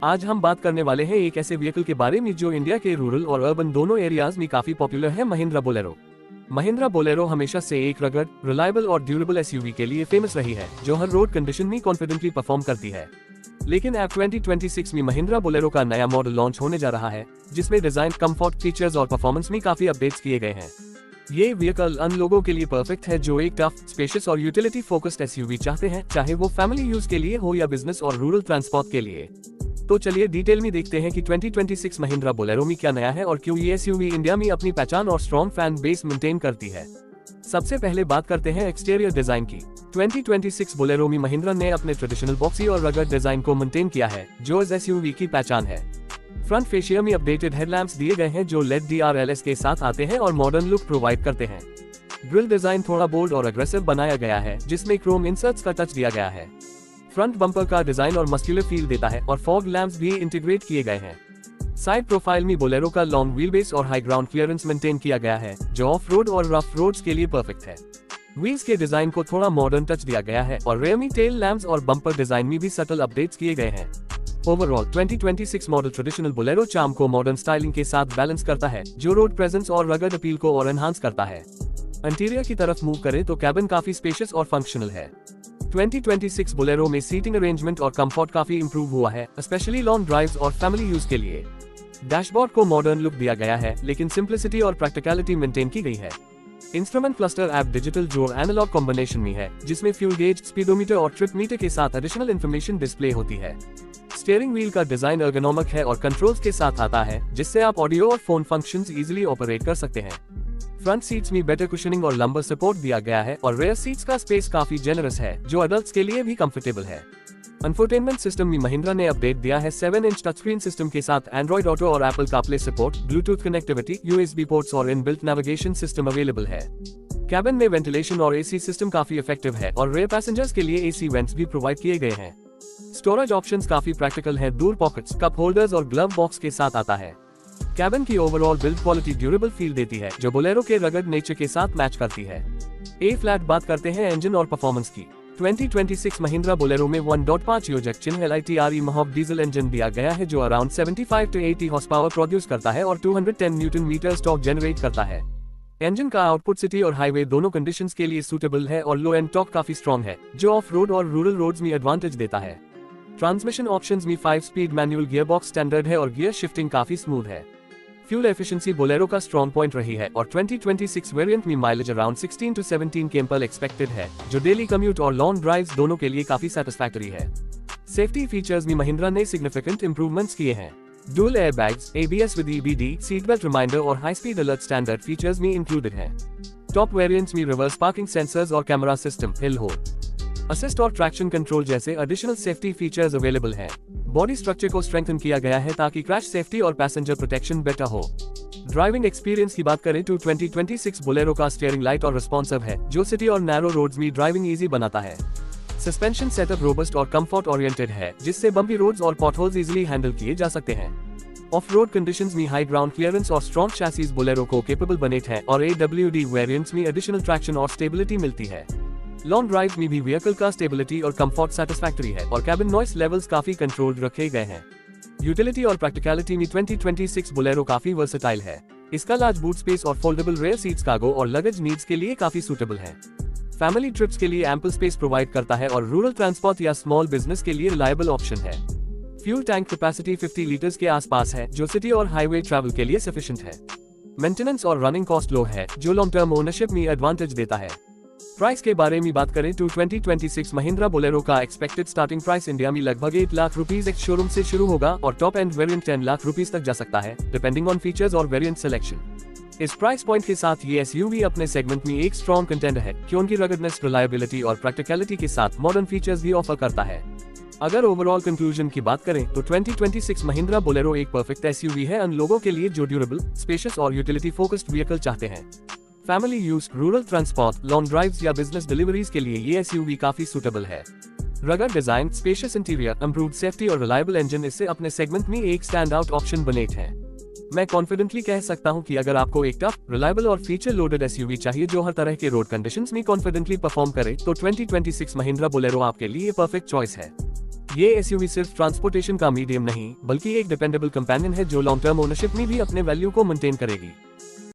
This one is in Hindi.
आज हम बात करने वाले हैं एक ऐसे व्हीकल के बारे में जो इंडिया के रूरल और अर्बन दोनों एरियाज में काफी पॉपुलर है, महिंद्रा बोलेरो। महिंद्रा बोलेरो हमेशा से एक रगड, रिलायबल और ड्यूरेबल एसयूवी के लिए फेमस रही है, जो हर रोड कंडीशन में कॉन्फिडेंटली परफॉर्म करती है। लेकिन अब 2026 में महिंद्रा बोलेरो का नया मॉडल लॉन्च होने जा रहा है, जिसमें डिजाइन, कंफर्ट, फीचर्स और परफॉर्मेंस में काफी अपडेट्स किए गए हैं। ये व्हीकल उन लोगों के लिए परफेक्ट है जो एक टफ, स्पेशियस और यूटिलिटी फोकस्ड एसयूवी चाहते हैं, चाहे वो फैमिली यूज के लिए हो या बिजनेस और रूरल ट्रांसपोर्ट के लिए। तो चलिए डिटेल में देखते हैं कि 2026 महिंद्रा बोलेरो में क्या नया है और क्यों ये एसयूवी इंडिया में अपनी पहचान और स्ट्रॉन्ग फैन बेस मेंटेन करती है। सबसे पहले बात करते हैं एक्सटीरियर डिजाइन की। 2026 बोलेरो में महिंद्रा ने अपने ट्रेडिशनल बॉक्सी और रगड डिजाइन को मेंटेन किया है, जो इस एसयूवी की पहचान है। फ्रंट फेशियर में अपडेटेड हेडलैम्प्स दिए गए हैं जो लेड DRLS के साथ आते हैं और मॉडर्न लुक प्रोवाइड करते हैं। ग्रिल डिजाइन थोड़ा बोल्ड और अग्रेसिव बनाया गया है, जिसमें क्रोम इंसर्ट्स का टच दिया गया है। फ्रंट बम्पर का डिजाइन और मस्कुलर फील देता है और फॉग लैंप्स भी इंटीग्रेट किए गए हैं। साइड प्रोफाइल में बोलेरो का लॉन्ग व्हील बेस और हाई ग्राउंड क्लियरेंस मेंटेन किया गया है, जो ऑफ रोड और रफ रोड्स के लिए परफेक्ट है। व्हील्स के डिजाइन को थोड़ा मॉडर्न टच दिया गया है और रेयर में टेल लैंप्स और बम्पर डिजाइन में भी सटल अपडेट्स किए गए हैं। Overall 2026 model traditional Bolero charm को मॉडर्न स्टाइलिंग के साथ बैलेंस करता है, जो रोड प्रेजेंस और रगड अपील को और एनहांस करता है। इंटीरियर की तरफ मूव करें तो कैबिन काफी स्पेशियस और फंक्शनल है। 2026 बोलेरो में सीटिंग अरेंजमेंट और कंफर्ट काफी इंप्रूव हुआ है, स्पेशली लॉन्ग ड्राइव्स और फैमिली यूज के लिए। डैशबोर्ड को मॉडर्न लुक दिया गया है, लेकिन सिंप्लिसिटी और प्रैक्टिकलिटी मेंटेन की गई है। इंस्ट्रूमेंट क्लस्टर ऐप डिजिटल जो एनालॉग कॉम्बिनेशन में है, जिसमें फ्यूल गेज, स्पीडोमीटर और ट्रिप मीटर के साथ एडिशनल इंफॉर्मेशन डिस्प्ले होती है। स्टीयरिंग व्हील का डिजाइन एर्गोनॉमिक है और कंट्रोल्स के साथ आता है, जिससे आप ऑडियो और फोन फंक्शंस इजीली ऑपरेट कर सकते हैं। फ्रंट सीट्स में बेटर कुशनिंग और लंबर सपोर्ट दिया गया है और रेयर सीट्स का स्पेस काफी जेनरस है, जो एडल्ट्स के लिए भी कंफर्टेबल है। इंफोटेनमेंट सिस्टम में महिंद्रा ने अपडेट दिया है। 7-इंच टच स्क्रीन सिस्टम के साथ एंड्रॉइड ऑटो और Apple CarPlay support, Bluetooth connectivity, USB ports और इनबिल्ट नेविगेशन सिस्टम अवेलेबल है। कैबिन में वेंटिलेशन और AC सिस्टम काफी इफेक्टिव है और रेयर पैसेंजर्स के लिए AC वेंट्स भी प्रोवाइड किए गए हैं। स्टोरेज ऑप्शंस काफी प्रैक्टिकल है, दूर पॉकेट्स, कप होल्डर्स और ग्लव बॉक्स के साथ आता है। कैबिन की overall build quality durable feel देती है, जो बोलेरो के रगड नेचर के साथ मैच करती है। ए फ्लैट बात करते हैं इंजन और परफॉर्मेंस की। 2026 महिंद्रा बोलेरो में 1.5 योजक चिन्ह LITRE महॉब डीजल इंजन दिया गया है, जो around 75 to 80 horse power produce करता है और 210 न्यूटन मीटर टॉर्क जनरेट करता है। इंजन का आउटपुट सिटी और हाईवे दोनों कंडीशंस के लिए सूटेबल है और लो एंड टॉर्क काफी स्ट्रॉन्ग है, जो ऑफ रोड और रूरल रोड्स में एडवांटेज देता है। ट्रांसमिशन ऑप्शंस में 5-स्पीड मैनुअल गियरबॉक्स स्टैंडर्ड है और गियर शिफ्टिंग काफी स्मूथ है। फ्यूल एफिशिएंसी बोलेरो का स्ट्रॉन्ग पॉइंट रही है और 2026 वेरिएंट में mileage around 16 to 17 km expected है, जो डेली कम्यूट और लॉन्ग ड्राइव्स दोनों के लिए काफी सैटिस्फैक्टरी है। सेफ्टी फीचर्स में महिंद्रा ने सिग्निफिकेंट इंप्रूवमेंट्स किए हैं। Dual airbags, ABS with EBD, seat belt reminder और high speed alert standard features में इंक्लूडेड हैं। टॉप वेरिएंट्स में रिवर्स पार्किंग सेंसर्स और camera system, hill hold assist और ट्रैक्शन कंट्रोल जैसे एडिशनल सेफ्टी फीचर्स अवेलेबल हैं। बॉडी स्ट्रक्चर को स्ट्रेंथन किया गया है ताकि क्रैश सेफ्टी और पैसेंजर प्रोटेक्शन बेटर हो। ड्राइविंग एक्सपीरियंस की बात करें तो 2026 बोलेरो का स्टीयरिंग लाइट और रिस्पॉन्सिव है, जो सिटी और नैरो रोड्स में ड्राइविंग इजी बनाता है। सस्पेंशन सेटअप रोबस्ट और कंफर्ट ओरिएंटेड है, जिससे बम्पी रोड्स और पॉटहोल्स इजीली हैंडल किए जा सकते हैं। ऑफ रोड कंडीशंस में हाई ग्राउंड क्लियरेंस और स्ट्रॉन्ग चैसिस बोलेरो को केपेबल बनेट है और AWD वेरिएंट्स में एडिशनल ट्रैक्शन और स्टेबिलिटी मिलती है। लॉन्ग ड्राइव में भी व्हीकल का स्टेबिलिटी और कंफर्ट सैटिस्फैक्टरी है और कैबिन नॉइस लेवल्स काफी कंट्रोल्ड रखे गए हैं। यूटिलिटी और प्रैक्टिकलिटी में 2026 बोलेरो काफी वर्सेटाइल है। इसका लार्ज बूट स्पेस और फोल्डेबल रेयर सीट्स कार्गो और लगेज नीड्स के लिए काफी सूटेबल है। फैमिली ट्रिप्स के लिए एम्पल स्पेस प्रोवाइड करता है और रूरल ट्रांसपोर्ट या स्मॉल बिजनेस के लिए रिलायबल ऑप्शन है। फ्यूल टैंक कैपेसिटी 50 लीटर्स के आसपास है, जो सिटी और हाईवे ट्रैवल के लिए सफिशिएंट है। मेंटेनेंस और रनिंग कॉस्ट लो है, जो लॉन्ग टर्म ओनरशिप में एडवांटेज देता है। प्राइस के बारे में बात करें तो 2026 महिंद्रा बोलेरो का एक्सपेक्टेड स्टार्टिंग प्राइस इंडिया में लगभग 8 लाख रुपीज एक्स शोरूम से शुरू होगा और top end variant 10 lakh rupees तक जा सकता है, डिपेंडिंग ऑन फीचर्स और वेरिएंट सिलेक्शन। इस प्राइस पॉइंट के साथ ये एसयूवी अपने सेगमेंट में एक स्ट्रॉन्ग कंटेंडर है, क्योंकि रगडनेस, रिलायबिलिटी और प्रैक्टिकलिटी के साथ मॉडर्न फीचर्स भी ऑफर करता है। अगर ओवरऑल कंक्लूजन की बात करें तो 2026 महिंद्रा बोलेरो एक परफेक्ट एसयूवी है उन लोगों के लिए जो ड्यूरेबल, स्पेशियस और यूटिलिटी फोकस्ड व्हीकल चाहते हैं। Family use, rural transport, long drives या बिजनेस डिलीवरीज के लिए ये एसयूवी काफी सूटेबल है। Rugged design, spacious interior, improved safety और रिलायबल इंजन इससे अपने सेगमेंट में एक स्टैंड आउट ऑप्शन बनेट है। मैं कॉन्फिडेंटली कह सकता हूं कि अगर आपको एक टफ, रिलायबल और फीचर लोडेड एसयूवी चाहिए जो हर तरह के रोड कंडीशंस में कॉन्फिडेंटली परफॉर्म करे, तो 2026 महिंद्रा बोलेरो आपके लिए परफेक्ट चॉइस है। ये एसयूवी सिर्फ ट्रांसपोर्टेशन का मीडियम नहीं बल्कि एक डिपेंडेबल कंपेनियन है जो लॉन्ग टर्म ओनरशिप में भी अपने वैल्यू को मेंटेन करेगी।